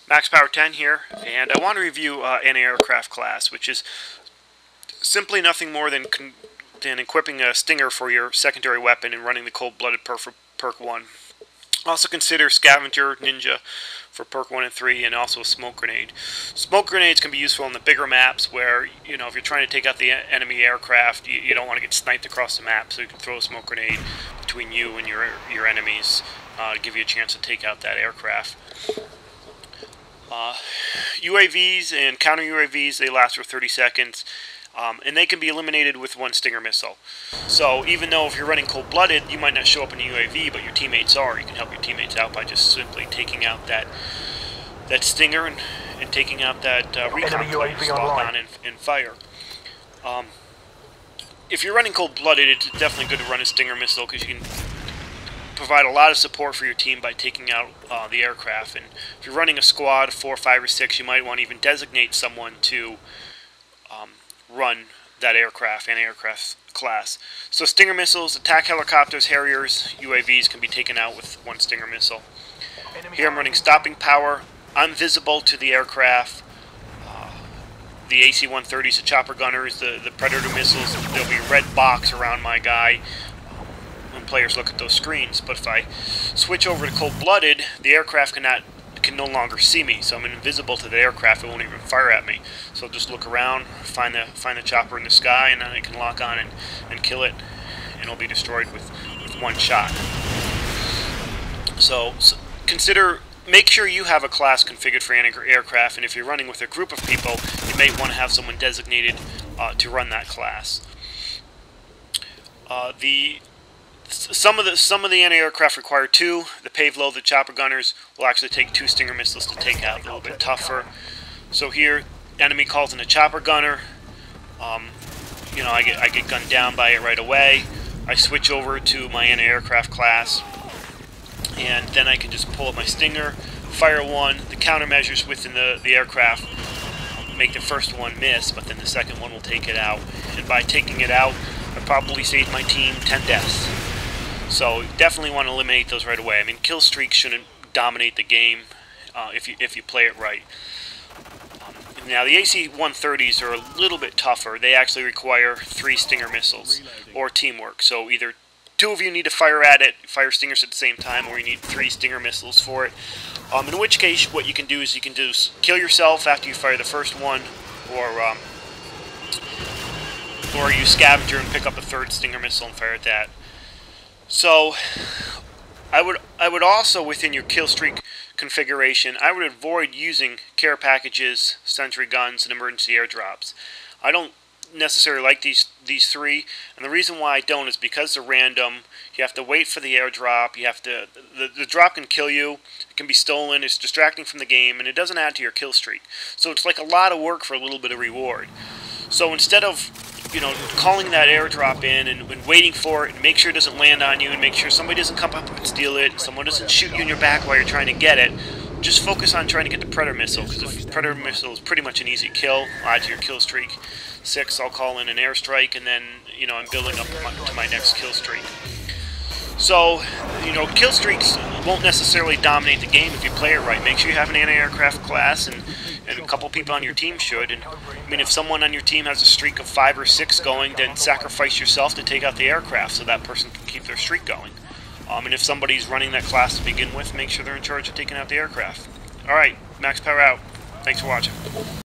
Max Power 10 here, and I want to review Antiaircraft class, which is simply nothing more than equipping a Stinger for your secondary weapon and running the Cold-Blooded perk for perk 1. Also consider Scavenger, Ninja for perk 1 and 3, and also a Smoke Grenade. Smoke Grenades can be useful on the bigger maps where, you know, if you're trying to take out the enemy aircraft, you don't want to get sniped across the map, so you can throw a Smoke Grenade between you and your enemies to give you a chance to take out that aircraft. UAVs and counter UAVs, they last for 30 seconds, and they can be eliminated with one Stinger missile. So even though if you're running Cold-Blooded, you might not show up in a UAV, but your teammates are. You can help your teammates out by just simply taking out that Stinger and taking out that recon plane, log on and fire. If you're running Cold-Blooded, it's definitely good to run a Stinger missile because you can provide a lot of support for your team by taking out the aircraft. And if you're running a squad of 4, 5, or 6, you might want to even designate someone to run that aircraft, anti-aircraft class. So Stinger missiles, attack helicopters, Harriers, UAVs can be taken out with one Stinger missile. Here I'm running stopping power. I'm visible to the aircraft. The AC-130s, the chopper gunners, the Predator missiles, there'll be a red box around my guy when players look at those screens. But if I switch over to Cold-Blooded, the aircraft can no longer see me, so I'm invisible to the aircraft. It won't even fire at me. So I'll just look around, find the chopper in the sky, and then I can lock on and kill it, and it'll be destroyed with one shot. So make sure you have a class configured for anti-aircraft, and if you're running with a group of people, you may want to have someone designated to run that class. Some of the anti-aircraft require 2. The pave low, the chopper gunners, will actually take 2 Stinger missiles to take out. A little bit tougher. So here, enemy calls in a chopper gunner. You know, I get gunned down by it right away. I switch over to my anti-aircraft class, and then I can just pull up my Stinger, fire one. The countermeasures within the aircraft make the first one miss, but then the second one will take it out. And by taking it out, I probably saved my team 10 deaths. So definitely want to eliminate those right away. I mean, kill streaks shouldn't dominate the game if you play it right. Now the AC-130s are a little bit tougher. They actually require 3 Stinger missiles or teamwork. So either 2 of you need to fire at it, fire Stingers at the same time, or you need 3 Stinger missiles for it. In which case, what you can do is you can just kill yourself after you fire the first one, or you Scavenger and pick up a 3rd Stinger missile and fire at that. So I would also, within your kill streak configuration, I would avoid using care packages, sentry guns, and emergency airdrops. I don't necessarily like these 3, and the reason why I don't is because they're random. You have to wait for the airdrop. You have to the drop can kill you. It can be stolen. It's distracting from the game, and it doesn't add to your kill streak. So it's like a lot of work for a little bit of reward. So instead of, you know, calling that airdrop in and waiting for it and make sure it doesn't land on you and make sure somebody doesn't come up and steal it, someone doesn't shoot you in your back while you're trying to get it, just focus on trying to get the Predator missile, because the Predator missile is pretty much an easy kill, add to your kill streak. 6, I'll call in an airstrike, and then, you know, I'm building up to my next kill streak. So, you know, kill streaks won't necessarily dominate the game if you play it right. Make sure you have an anti-aircraft class, and a couple people on your team should. And I mean, if someone on your team has a streak of 5 or 6 going, then sacrifice yourself to take out the aircraft so that person can keep their streak going. And if somebody's running that class to begin with, make sure they're in charge of taking out the aircraft. Alright, Max Power out. Thanks for watching.